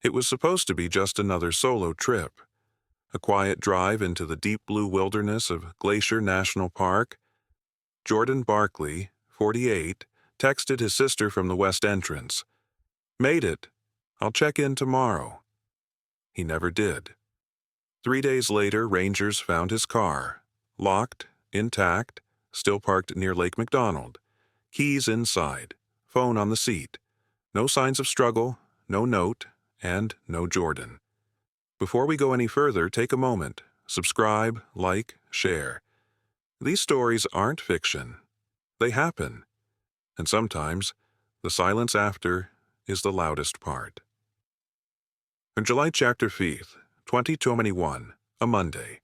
It was supposed to be just another solo trip, a quiet drive into the deep blue wilderness of Glacier National Park. Jordan Barkley, 48, texted his sister from the west entrance. "Made it. I'll check in tomorrow." He never did. 3 days later, rangers found his car, locked, intact, still parked near Lake McDonald. Keys inside, phone on the seat. No signs of struggle, no note, and no Jordan. Before we go any further, take a moment. Subscribe, like, share. These stories aren't fiction. They happen. And sometimes, the silence after is the loudest part. On July chapter 5th, 2021, a Monday,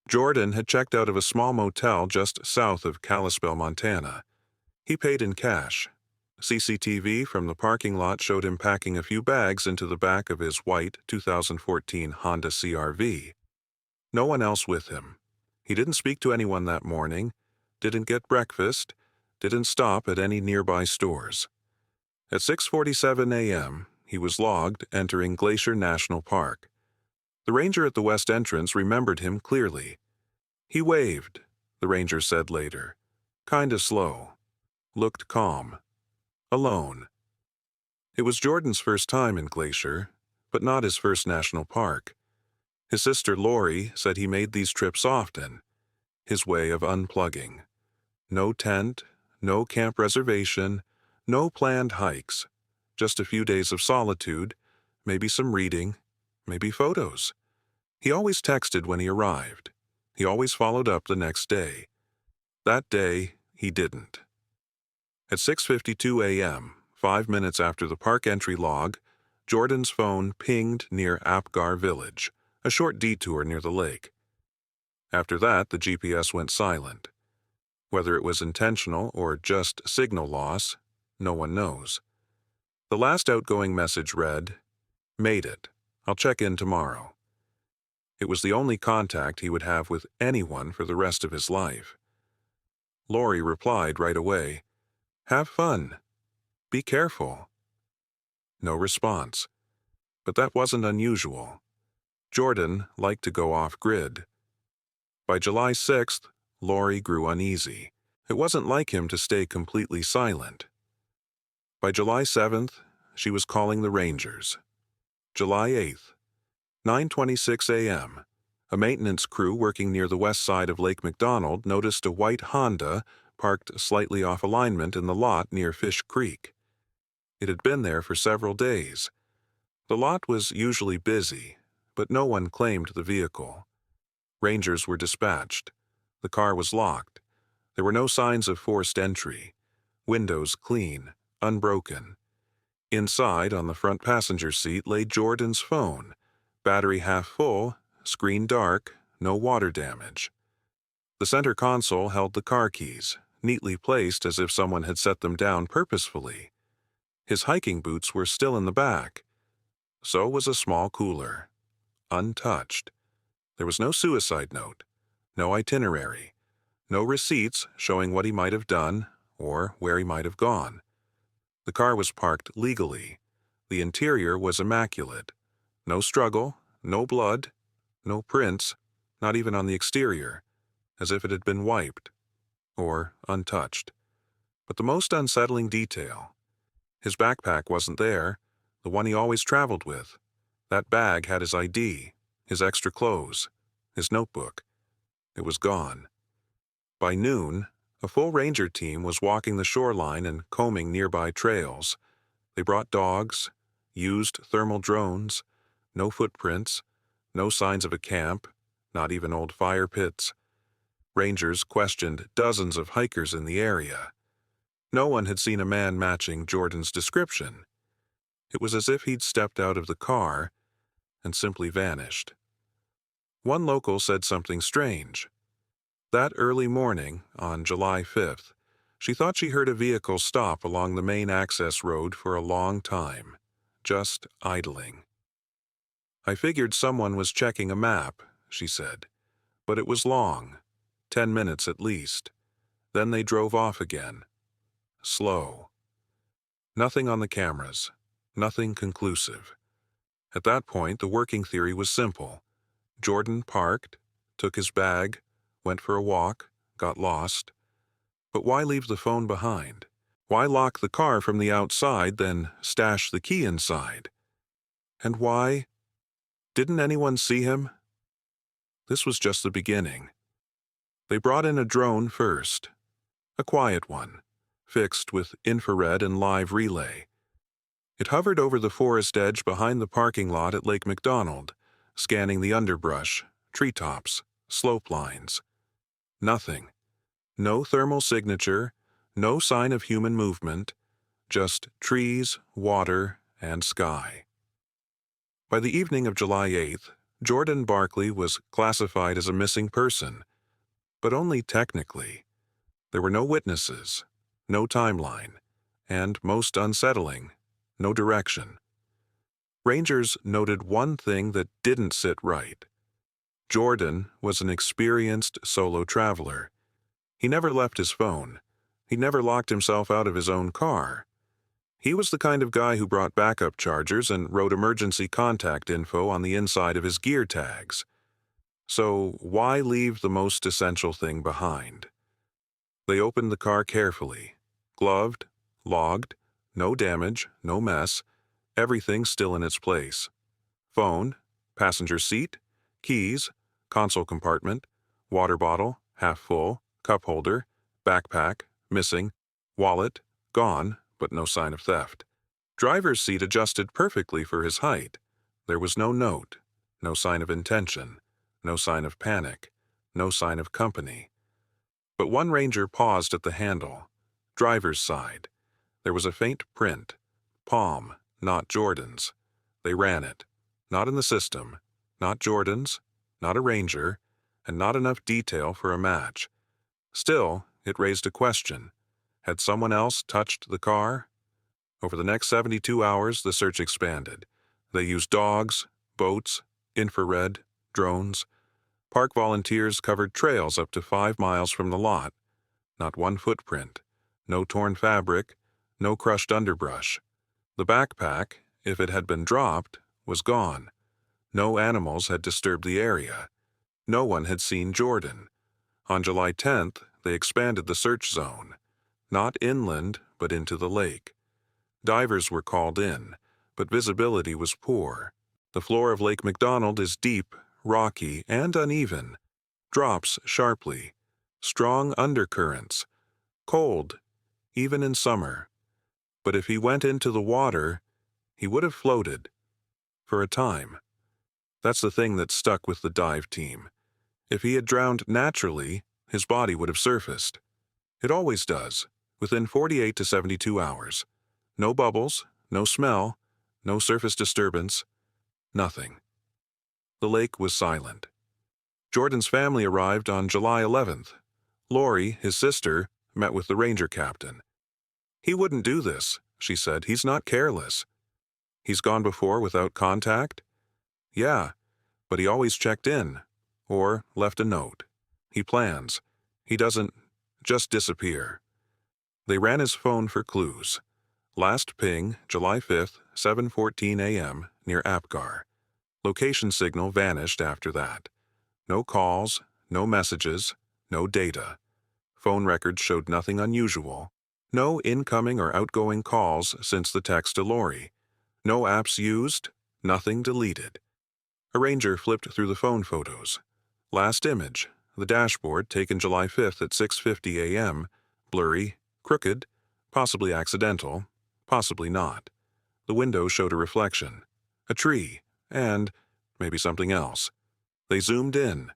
Jordan had checked out of a small motel just south of Kalispell, Montana. He paid in cash. CCTV from the parking lot showed him packing a few bags into the back of his white 2014 Honda CR-V. No one else with him. He didn't speak to anyone that morning, didn't get breakfast, didn't stop at any nearby stores. At 6:47 a.m., he was logged entering Glacier National Park. The ranger at the west entrance remembered him clearly. He waved, the ranger said later. Kinda slow. Looked calm. Alone. It was Jordan's first time in Glacier, but not his first national park. His sister Lori said he made these trips often. His way of unplugging. No tent, no camp reservation, no planned hikes. Just a few days of solitude, maybe some reading, maybe photos. He always texted when he arrived. He always followed up the next day. That day, he didn't. At 6:52 a.m., 5 minutes after the park entry log, Jordan's phone pinged near Apgar Village, a short detour near the lake. After that, the GPS went silent. Whether it was intentional or just signal loss, no one knows. The last outgoing message read, "Made it. I'll check in tomorrow." It was the only contact he would have with anyone for the rest of his life. Lori replied right away, "Have fun. Be careful." No response. But that wasn't unusual. Jordan liked to go off-grid. By July 6th, Lori grew uneasy. It wasn't like him to stay completely silent. By July 7th, she was calling the rangers. July 8th, 9:26 a.m., a maintenance crew working near the west side of Lake McDonald noticed a white Honda parked slightly off alignment in the lot near Fish Creek. It had been there for several days. The lot was usually busy, but no one claimed the vehicle. Rangers were dispatched. The car was locked. There were no signs of forced entry. Windows clean, unbroken. Inside, on the front passenger seat, lay Jordan's phone. Battery half full, screen dark, no water damage. The center console held the car keys, neatly placed as if someone had set them down purposefully. His hiking boots were still in the back. So was a small cooler. Untouched. There was no suicide note, no itinerary, no receipts showing what he might have done or where he might have gone. The car was parked legally. The interior was immaculate. No struggle, no blood, no prints, not even on the exterior, as if it had been wiped, or untouched. But the most unsettling detail, his backpack wasn't there, the one he always traveled with. That bag had his ID, his extra clothes, his notebook. It was gone. By noon, a full ranger team was walking the shoreline and combing nearby trails. They brought dogs, used thermal drones, no footprints, no signs of a camp, not even old fire pits. Rangers questioned dozens of hikers in the area. No one had seen a man matching Jordan's description. It was as if he'd stepped out of the car and simply vanished. One local said something strange. That early morning, on July 5th, she thought she heard a vehicle stop along the main access road for a long time, just idling. "I figured someone was checking a map," she said, "but it was long, 10 minutes at least. Then they drove off again. Slow. Nothing on the cameras, nothing conclusive. At that point, the working theory was simple. Jordan parked, took his bag, went for a walk, got lost. But why leave the phone behind? Why lock the car from the outside, then stash the key inside? And why? Didn't anyone see him? This was just the beginning. They brought in a drone first, a quiet one, fixed with infrared and live relay. It hovered over the forest edge behind the parking lot at Lake McDonald, scanning the underbrush, treetops, slope lines. Nothing. No thermal signature, no sign of human movement, just trees, water, and sky. By the evening of July 8th, Jordan Barkley was classified as a missing person, but only technically. There were no witnesses, no timeline, and, most unsettling, no direction. Rangers noted one thing that didn't sit right. Jordan was an experienced solo traveler. He never left his phone. He never locked himself out of his own car. He was the kind of guy who brought backup chargers and wrote emergency contact info on the inside of his gear tags. So why leave the most essential thing behind? They opened the car carefully. Gloved, logged, no damage, no mess, everything still in its place. Phone, passenger seat, keys, console compartment, water bottle, half full, cup holder, backpack, missing, wallet, gone, but no sign of theft. Driver's seat adjusted perfectly for his height. There was no note, no sign of intention, no sign of panic, no sign of company. But one ranger paused at the handle. Driver's side. There was a faint print. Palm, not Jordan's. They ran it. Not in the system. Not Jordan's. Not a ranger. And not enough detail for a match. Still, it raised a question. Had someone else touched the car? Over the next 72 hours, the search expanded. They used dogs, boats, infrared, drones. Park volunteers covered trails up to 5 miles from the lot. Not one footprint. No torn fabric. No crushed underbrush. The backpack, if it had been dropped, was gone. No animals had disturbed the area. No one had seen Jordan. On July 10th, they expanded the search zone. Not inland, but into the lake. Divers were called in, but visibility was poor. The floor of Lake McDonald is deep, rocky, and uneven. Drops sharply. Strong undercurrents. Cold, even in summer. But if he went into the water, he would have floated. For a time. That's the thing that stuck with the dive team. If he had drowned naturally, his body would have surfaced. It always does, within 48 to 72 hours. No bubbles, no smell, no surface disturbance, nothing. The lake was silent. Jordan's family arrived on July 11th. Lori, his sister, met with the ranger captain. "He wouldn't do this," she said. "He's not careless." "He's gone before without contact?" "Yeah, but he always checked in, or left a note. He plans. He doesn't just disappear." They ran his phone for clues. Last ping, July 5th, 7:14 a.m., near Apgar. Location signal vanished after that. No calls, no messages, no data. Phone records showed nothing unusual. No incoming or outgoing calls since the text to Lori. No apps used, nothing deleted. A ranger flipped through the phone photos. Last image, the dashboard taken July 5th at 6:50 a.m., blurry, crooked, possibly accidental, possibly not. The window showed a reflection, a tree, and maybe something else. They zoomed in.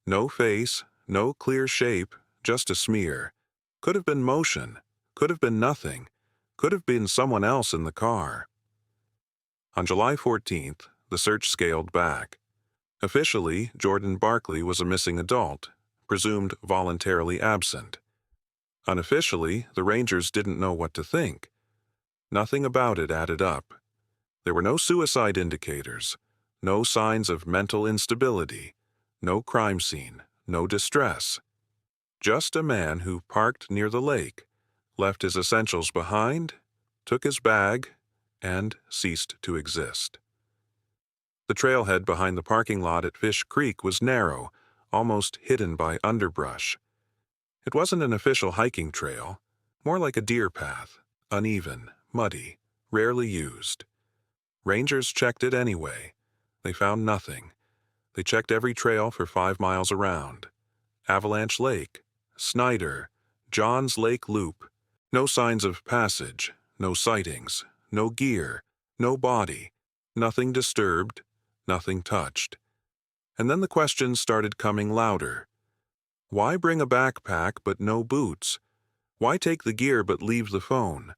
No face, no clear shape, just a smear. Could have been motion, could have been nothing, could have been someone else in the car. On July 14th, the search scaled back. Officially, Jordan Barkley was a missing adult, presumed voluntarily absent. Unofficially, the Rangers didn't know what to think. Nothing about it added up. There were no suicide indicators, no signs of mental instability, no crime scene, no distress. Just a man who parked near the lake, left his essentials behind, took his bag, and ceased to exist. The trailhead behind the parking lot at Fish Creek was narrow, almost hidden by underbrush. It wasn't an official hiking trail, more like a deer path, uneven, muddy, rarely used. Rangers checked it anyway. They found nothing. They checked every trail for 5 miles around. Avalanche Lake, Snyder, Johns Lake Loop. No signs of passage, no sightings, no gear, no body, nothing disturbed, nothing touched. And then the questions started coming louder. Why bring a backpack but no boots? Why take the gear but leave the phone?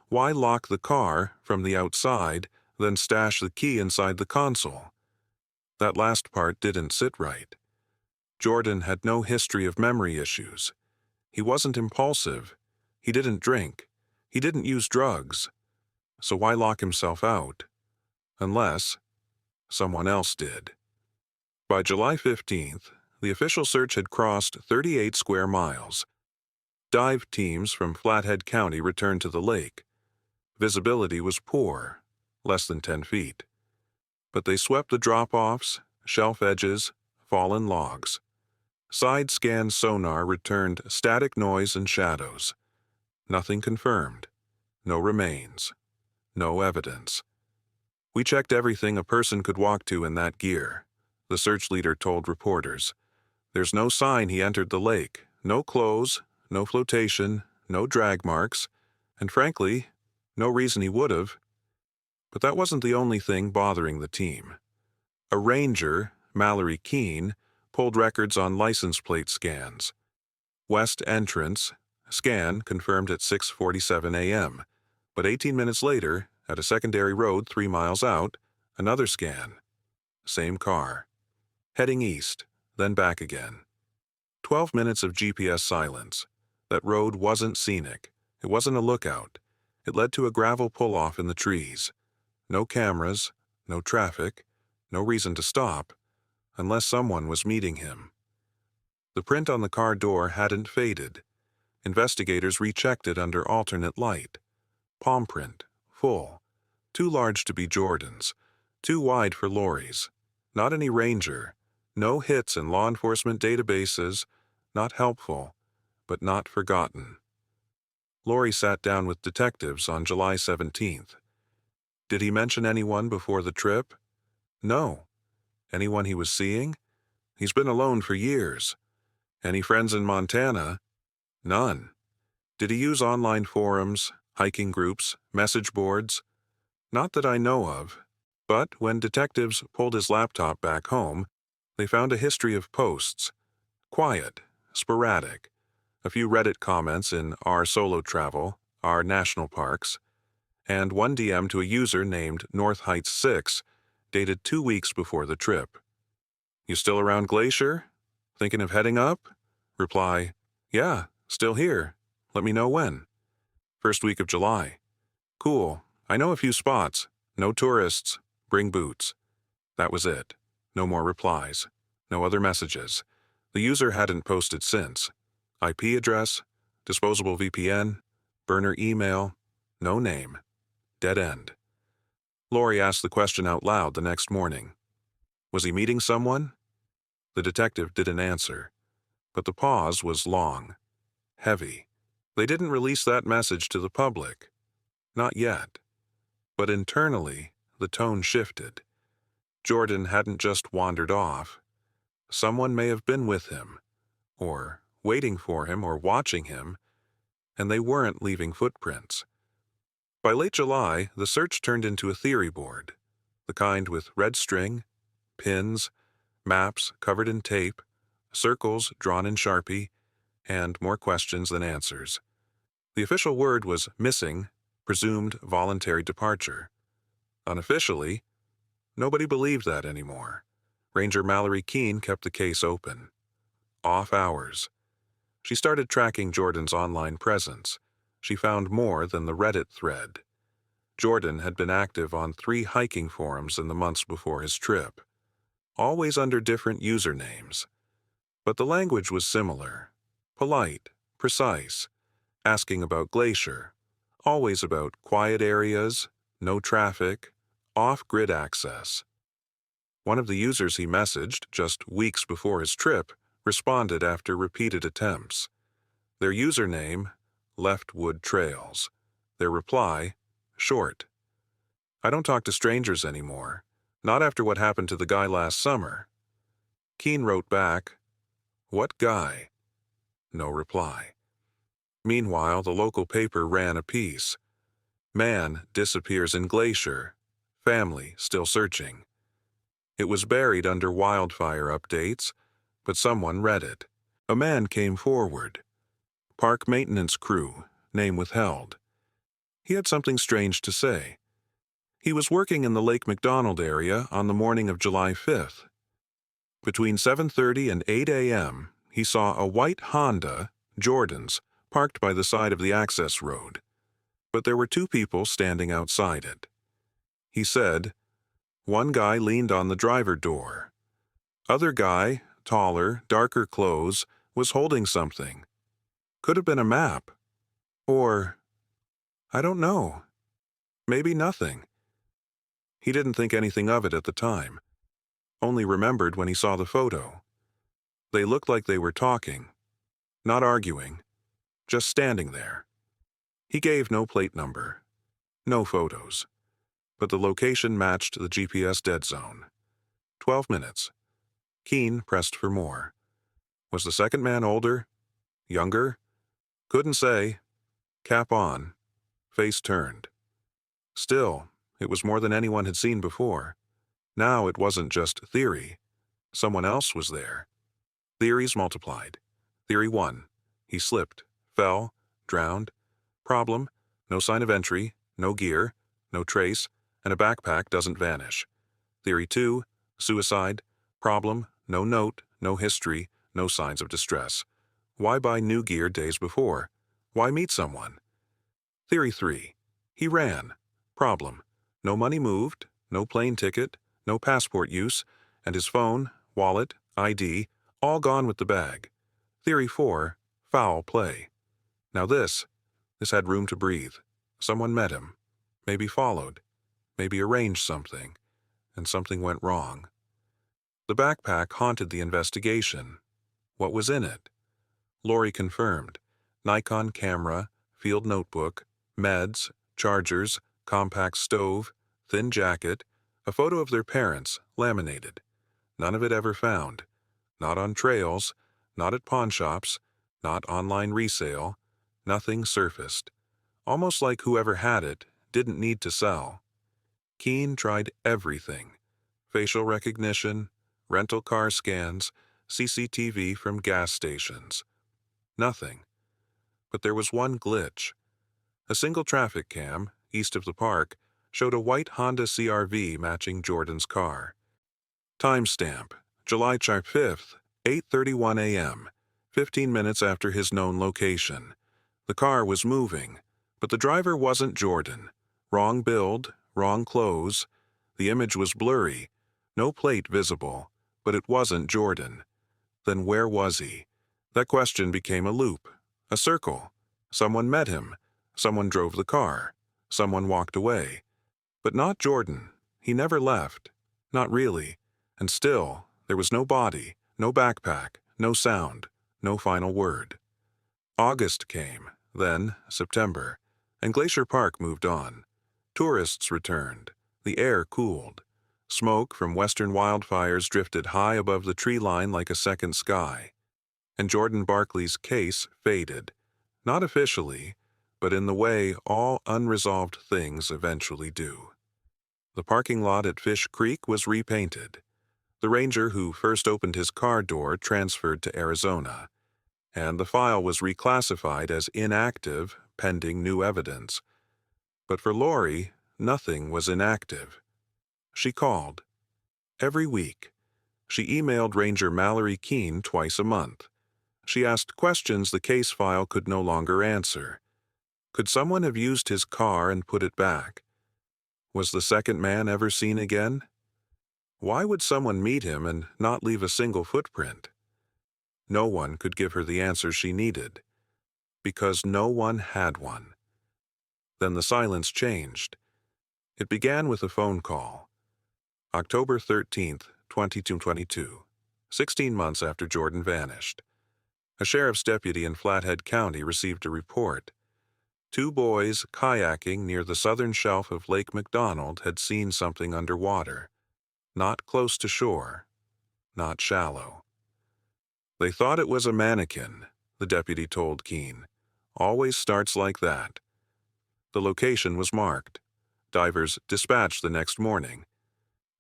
Why lock the car from the outside, then stash the key inside the console? That last part didn't sit right. Jordan had no history of memory issues. He wasn't impulsive. He didn't drink. He didn't use drugs. So why lock himself out? Unless someone else did. By July 15th, the official search had crossed 38 square miles. Dive teams from Flathead County returned to the lake. Visibility was poor, less than 10 feet. But they swept the drop-offs, shelf edges, fallen logs. Side-scan sonar returned static noise and shadows. Nothing confirmed. No remains. No evidence. We checked everything a person could walk to in that gear, the search leader told reporters. There's no sign he entered the lake, no clothes, no flotation, no drag marks, and frankly, no reason he would have. But that wasn't the only thing bothering the team. A ranger, Mallory Keene, pulled records on license plate scans. West entrance, scan confirmed at 6:47 a.m., but 18 minutes later, at a secondary road 3 miles out, another scan. Same car. Heading east, then back again. 12 minutes of GPS silence. That road wasn't scenic. It wasn't a lookout. It led to a gravel pull-off in the trees. No cameras, no traffic, no reason to stop, unless someone was meeting him. The print on the car door hadn't faded. Investigators rechecked it under alternate light. Palm print, full. Too large to be Jordan's. Too wide for Lori's. Not any ranger. No hits in law enforcement databases. Not helpful, but not forgotten. Lori sat down with detectives on July 17th. Did he mention anyone before the trip? No. Anyone he was seeing? He's been alone for years. Any friends in Montana? None. Did he use online forums, hiking groups, message boards? Not that I know of. But when detectives pulled his laptop back home, they found a history of posts. Quiet, sporadic. A few Reddit comments in our solo travel, our national parks, and one DM to a user named North Heights 6, dated 2 weeks before the trip. You still around Glacier? Thinking of heading up? Reply, yeah, still here. Let me know when. First week of July. Cool. I know a few spots. No tourists. Bring boots. That was it. No more replies. No other messages. The user hadn't posted since. IP address, disposable VPN, burner email, no name. Dead end. Lori asked the question out loud the next morning. Was he meeting someone? The detective didn't answer. But the pause was long. Heavy. They didn't release that message to the public. Not yet. But internally, the tone shifted. Jordan hadn't just wandered off. Someone may have been with him, or waiting for him or watching him, and they weren't leaving footprints. By late July, the search turned into a theory board, the kind with red string, pins, maps covered in tape, circles drawn in Sharpie, and more questions than answers. The official word was missing, presumed voluntary departure. Unofficially, nobody believed that anymore. Ranger Mallory Keene kept the case open. Off hours. She started tracking Jordan's online presence. She found more than the Reddit thread. Jordan had been active on 3 hiking forums in the months before his trip, always under different usernames. But the language was similar. Polite, precise, asking about Glacier, always about quiet areas, no traffic, off-grid access. One of the users he messaged just weeks before his trip responded after repeated attempts. Their username, Leftwood Trails. Their reply, short. I don't talk to strangers anymore. Not after what happened to the guy last summer. Keene wrote back, What guy? No reply. Meanwhile, the local paper ran a piece. Man disappears in Glacier. Family still searching. It was buried under wildfire updates, but someone read it. A man came forward. Park maintenance crew, name withheld. He had something strange to say. He was working in the Lake McDonald area on the morning of July 5th. Between 7:30 and 8 a.m., he saw a white Honda, Jordan's, parked by the side of the access road. But there were two people standing outside it. He said, one guy leaned on the driver door. Other guy, taller, darker clothes, was holding something. Could have been a map. Or, I don't know. Maybe nothing. He didn't think anything of it at the time. Only remembered when he saw the photo. They looked like they were talking. Not arguing. Just standing there. He gave no plate number. No photos. But the location matched the GPS dead zone. 12 minutes. Keene pressed for more. Was the second man older? Younger? Couldn't say. Cap on. Face turned. Still, it was more than anyone had seen before. Now it wasn't just theory. Someone else was there. Theories multiplied. Theory 1. He slipped, fell, drowned. Problem, no sign of entry, no gear, no trace, and a backpack doesn't vanish. Theory 2. Suicide. Problem, no note, no history, no signs of distress. Why buy new gear days before? Why meet someone? Theory 3. He ran. Problem, no money moved, no plane ticket, no passport use, and his phone, wallet, ID, all gone with the bag. Theory 4. Foul play. Now this had room to breathe. Someone met him. Maybe followed. Maybe arranged something. And something went wrong. The backpack haunted the investigation. What was in it? Lori confirmed. Nikon camera, field notebook, meds, chargers, compact stove, thin jacket, a photo of their parents, laminated. None of it ever found. Not on trails, not at pawn shops, not online resale. Nothing surfaced. Almost like whoever had it didn't need to sell. Keene tried everything. Facial recognition, rental car scans, CCTV from gas stations. Nothing. But there was one glitch. A single traffic cam, east of the park, showed a white Honda CR-V matching Jordan's car. Timestamp, July 5th, 8:31 a.m., 15 minutes after his known location. The car was moving, but the driver wasn't Jordan. Wrong build, wrong clothes. The image was blurry. No plate visible, but it wasn't Jordan. Then where was he? That question became a loop, a circle. Someone met him. Someone drove the car. Someone walked away. But not Jordan. He never left. Not really. And still, there was no body, no backpack, no sound, no final word. August came, then September, and Glacier Park moved on. Tourists returned. The air cooled. Smoke from western wildfires drifted high above the tree line like a second sky. And Jordan Barkley's case faded. Not officially, but in the way all unresolved things eventually do. The parking lot at Fish Creek was repainted. The ranger who first opened his car door transferred to Arizona, and the file was reclassified as inactive pending new evidence. But for Lori, nothing was inactive. She called. Every week. She emailed Ranger Mallory Keene twice a month. She asked questions the case file could no longer answer. Could someone have used his car and put it back? Was the second man ever seen again? Why would someone meet him and not leave a single footprint? No one could give her the answer she needed, because no one had one. Then the silence changed. It began with a phone call. October 13th, 2022, 16 months after Jordan vanished. A sheriff's deputy in Flathead County received a report. Two boys kayaking near the southern shelf of Lake McDonald had seen something underwater. Not close to shore, not shallow. They thought it was a mannequin, the deputy told Keene. Always starts like that. The location was marked. Divers dispatched the next morning.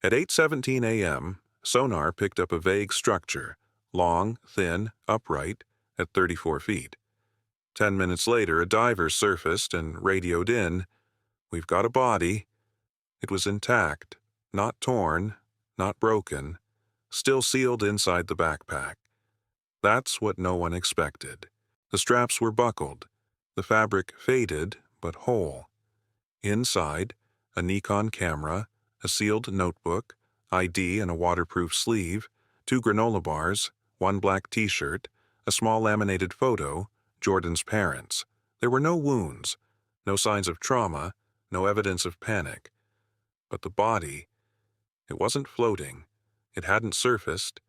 At 8:17 a.m., sonar picked up a vague structure, long, thin, upright, at 34 feet. 10 minutes later, a diver surfaced and radioed in, "We've got a body." It was intact, not torn, not broken, still sealed inside the backpack. That's what no one expected. The straps were buckled, the fabric faded but whole. Inside, a Nikon camera, a sealed notebook, ID in a waterproof sleeve, 2 granola bars, 1 black t-shirt, a small laminated photo, Jordan's parents. There were no wounds, no signs of trauma, no evidence of panic. But the body, it wasn't floating, it hadn't surfaced,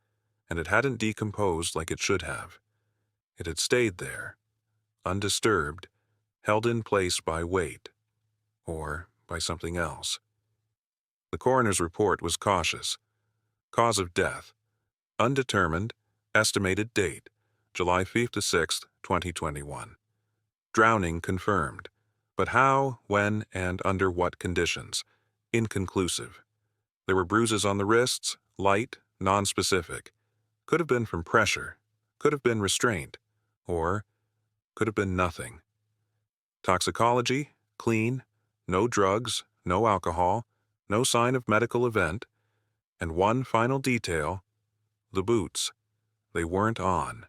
and it hadn't decomposed like it should have. It had stayed there, undisturbed, held in place by weight, or by something else. The coroner's report was cautious. Cause of death: undetermined, estimated date, July 5th to 6th, 2021. Drowning confirmed, but how, when, and under what conditions? Inconclusive. There were bruises on the wrists, light, nonspecific. Could have been from pressure, could have been restraint, or could have been nothing. Toxicology: clean, no drugs, no alcohol, no sign of medical event. And one final detail: the boots. They weren't on.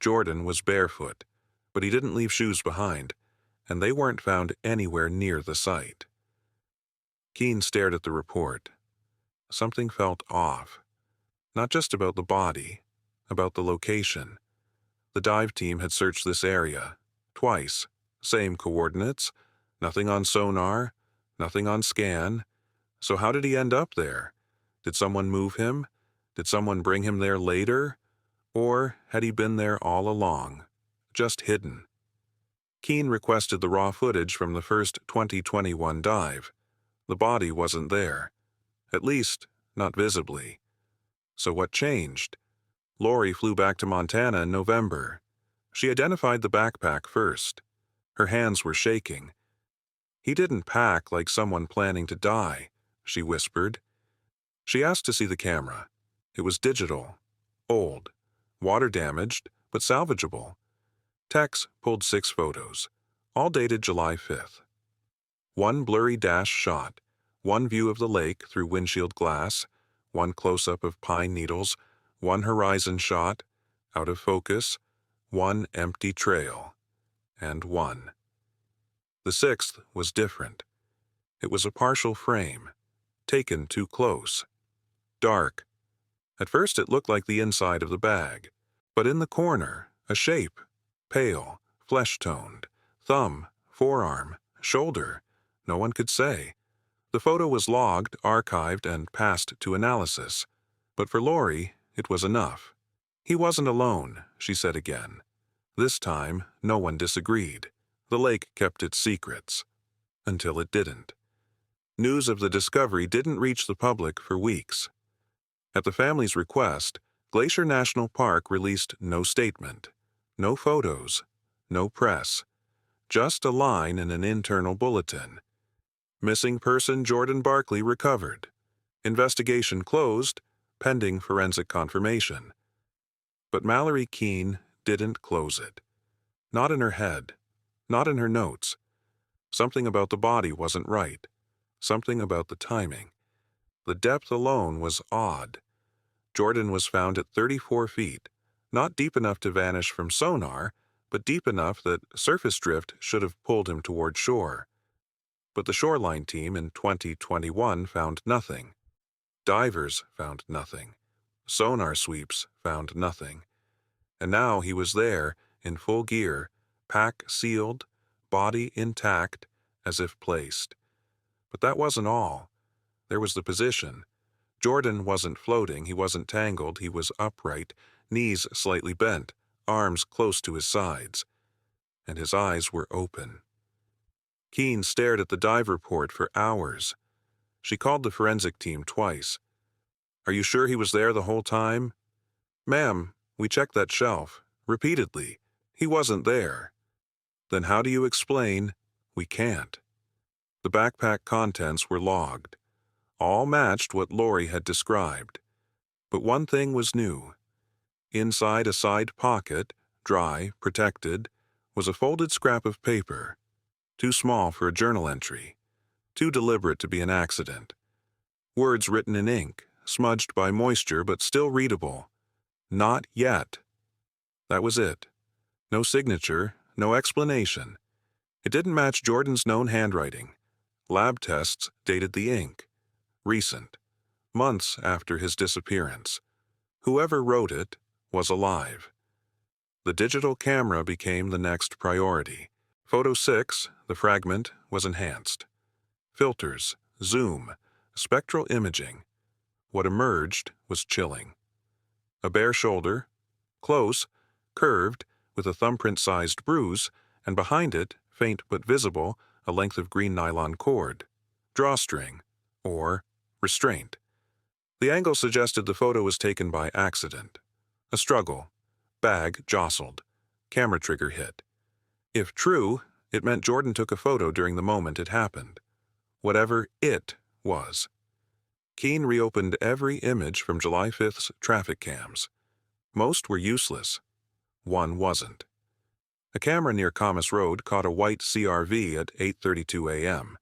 Jordan was barefoot, but he didn't leave shoes behind, and they weren't found anywhere near the site. Keene stared at the report. Something felt off. Not just about the body, about the location. The dive team had searched this area, twice, same coordinates, nothing on sonar, nothing on scan. So how did he end up there? Did someone move him? Did someone bring him there later? Or had he been there all along, just hidden? Keene requested the raw footage from the first 2021 dive. The body wasn't there, at least not visibly. So what changed? Lori flew back to Montana in November. She identified the backpack first. Her hands were shaking. "He didn't pack like someone planning to die," she whispered. She asked to see the camera. It was digital, old, water-damaged, but salvageable. Tex pulled 6 photos, all dated July 5th. 1 blurry dash shot, 1 view of the lake through windshield glass, 1 close-up of pine needles, 1 horizon shot, out of focus, 1 empty trail, and 1. The 6th was different. It was a partial frame, taken too close. Dark. At first it looked like the inside of the bag, but in the corner, a shape, pale, flesh-toned, thumb, forearm, shoulder, no one could say. The photo was logged, archived, and passed to analysis. But for Lori, it was enough. "He wasn't alone," she said again. This time, no one disagreed. The lake kept its secrets. Until it didn't. News of the discovery didn't reach the public for weeks. At the family's request, Glacier National Park released no statement, no photos, no press, just a line in an internal bulletin. Missing person Jordan Barkley recovered. Investigation closed, pending forensic confirmation. But Mallory Keene didn't close it. Not in her head, not in her notes. Something about the body wasn't right. Something about the timing. The depth alone was odd. Jordan was found at 34 feet, not deep enough to vanish from sonar, but deep enough that surface drift should have pulled him toward shore. But the shoreline team in 2021 found nothing. Divers found nothing. Sonar sweeps found nothing. And now he was there, in full gear, pack sealed, body intact, as if placed. But that wasn't all. There was the position. Jordan wasn't floating, he wasn't tangled, he was upright, knees slightly bent, arms close to his sides, and his eyes were open. Keene stared at the dive report for hours. She called the forensic team twice. "Are you sure he was there the whole time?" "Ma'am, we checked that shelf. Repeatedly. He wasn't there." "Then how do you explain—" "We can't." The backpack contents were logged. All matched what Lori had described. But one thing was new. Inside a side pocket, dry, protected, was a folded scrap of paper. Too small for a journal entry. Too deliberate to be an accident. Words written in ink, smudged by moisture but still readable. "Not yet." That was it. No signature, no explanation. It didn't match Jordan's known handwriting. Lab tests dated the ink. Recent. Months after his disappearance. Whoever wrote it was alive. The digital camera became the next priority. Photo 6, the fragment, was enhanced. Filters, zoom, spectral imaging. What emerged was chilling. A bare shoulder, close, curved, with a thumbprint-sized bruise, and behind it, faint but visible, a length of green nylon cord. Drawstring, or restraint. The angle suggested the photo was taken by accident. A struggle. Bag jostled. Camera trigger hit. If true, it meant Jordan took a photo during the moment it happened. Whatever it was. Keene reopened every image from July 5th's traffic cams. Most were useless. One wasn't. A camera near Camas Road caught a white CRV at 8:32 a.m.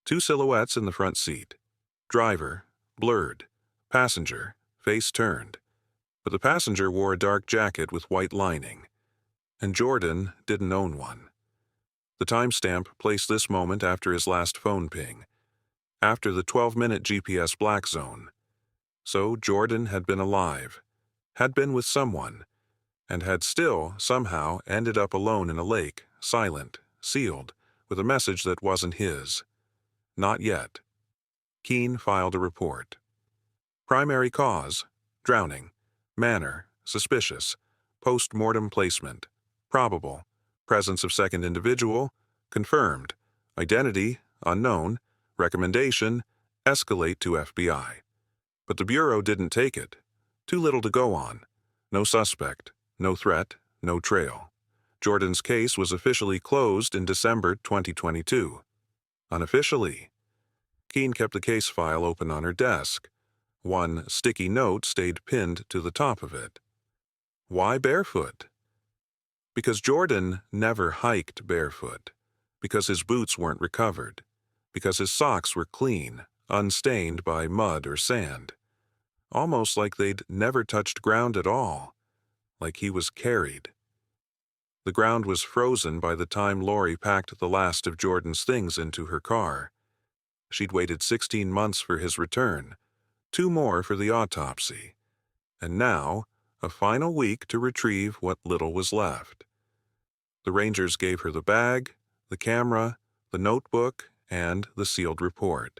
Two silhouettes in the front seat. Driver, blurred. Passenger, face turned. But the passenger wore a dark jacket with white lining. And Jordan didn't own one. The timestamp placed this moment after his last phone ping. After the 12-minute GPS black zone. So Jordan had been alive. Had been with someone. And had still, somehow, ended up alone in a lake, silent, sealed, with a message that wasn't his. Not yet. Keene filed a report. Primary cause, drowning. Manner, suspicious. Post-mortem placement, probable. Presence of second individual, confirmed. Identity, unknown. Recommendation, escalate to FBI. But the Bureau didn't take it. Too little to go on. No suspect, no threat, no trail. Jordan's case was officially closed in December 2022. Unofficially. Keene kept the case file open on her desk. One sticky note stayed pinned to the top of it. Why barefoot? Because Jordan never hiked barefoot. Because his boots weren't recovered. Because his socks were clean, unstained by mud or sand. Almost like they'd never touched ground at all. Like he was carried. The ground was frozen by the time Lori packed the last of Jordan's things into her car. She'd waited 16 months for his return, 2 more for the autopsy, and now a final week to retrieve what little was left. The Rangers gave her the bag, the camera, the notebook, and the sealed report.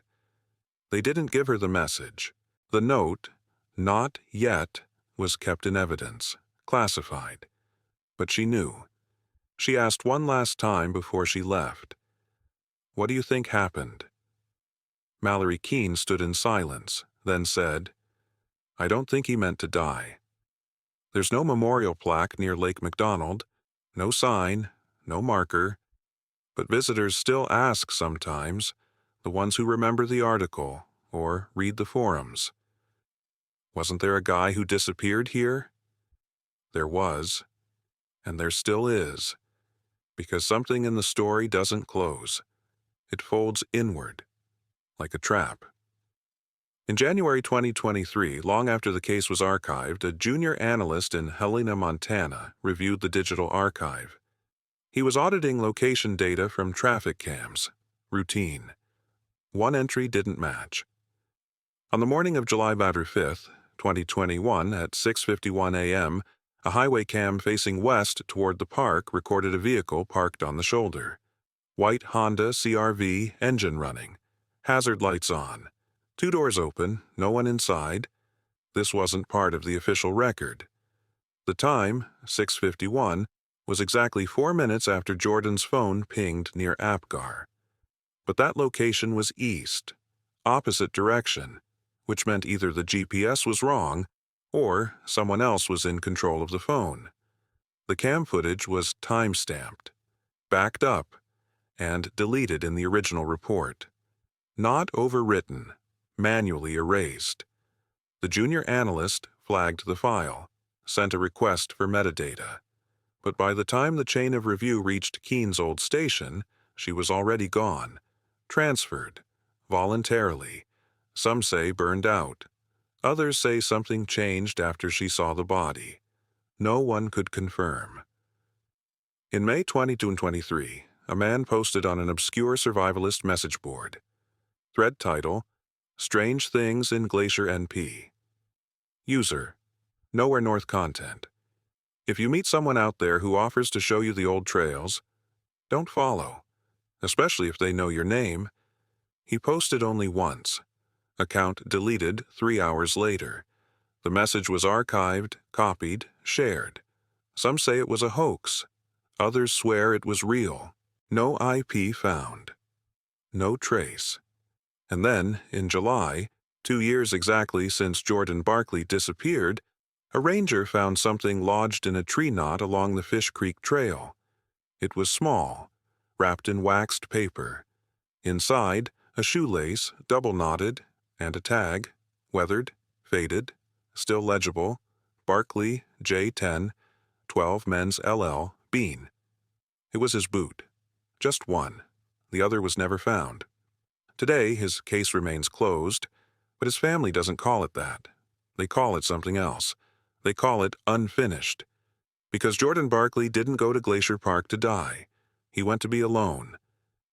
They didn't give her the message. The note, "Not yet," was kept in evidence, classified. But she knew. She asked one last time before she left. "What do you think happened?" Mallory Keene stood in silence, then said, "I don't think he meant to die. There's no memorial plaque near Lake McDonald, no sign, no marker, but visitors still ask sometimes, the ones who remember the article or read the forums. Wasn't there a guy who disappeared here? There was, and there still is, because something in the story doesn't close. It folds inward, like a trap." In January 2023, long after the case was archived, a junior analyst in Helena, Montana, reviewed the digital archive. He was auditing location data from traffic cams. Routine. One entry didn't match. On the morning of July 5, 2021, at 6:51 a.m., a highway cam facing west toward the park recorded a vehicle parked on the shoulder. White Honda CRV, engine running. Hazard lights on. Two doors open, no one inside. This wasn't part of the official record. The time, 6:51, was exactly 4 minutes after Jordan's phone pinged near Apgar. But that location was east, opposite direction, which meant either the GPS was wrong or someone else was in control of the phone. The cam footage was time-stamped, backed up, and deleted in the original report. Not overwritten, manually erased. The junior analyst flagged the file, sent a request for metadata. But by the time the chain of review reached Keene's old station, she was already gone, transferred, voluntarily. Some say burned out. Others say something changed after she saw the body. No one could confirm. In May 2023, a man posted on an obscure survivalist message board. Thread title, Strange Things in Glacier NP. User, Nowhere North content. If you meet someone out there who offers to show you the old trails, don't follow, especially if they know your name. He posted only once. Account deleted 3 hours later. The message was archived, copied, shared. Some say it was a hoax. Others swear it was real. No IP found. No trace. And then, in July, 2 years exactly since Jordan Barkley disappeared, a ranger found something lodged in a tree knot along the Fish Creek Trail. It was small, wrapped in waxed paper. Inside, a shoelace, double-knotted, and a tag, weathered, faded, still legible, Barkley, J10, 12 Men's LL, Bean. It was his boot. Just one. The other was never found. Today, his case remains closed, but his family doesn't call it that. They call it something else. They call it unfinished. Because Jordan Barkley didn't go to Glacier Park to die. He went to be alone.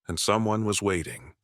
And someone was waiting.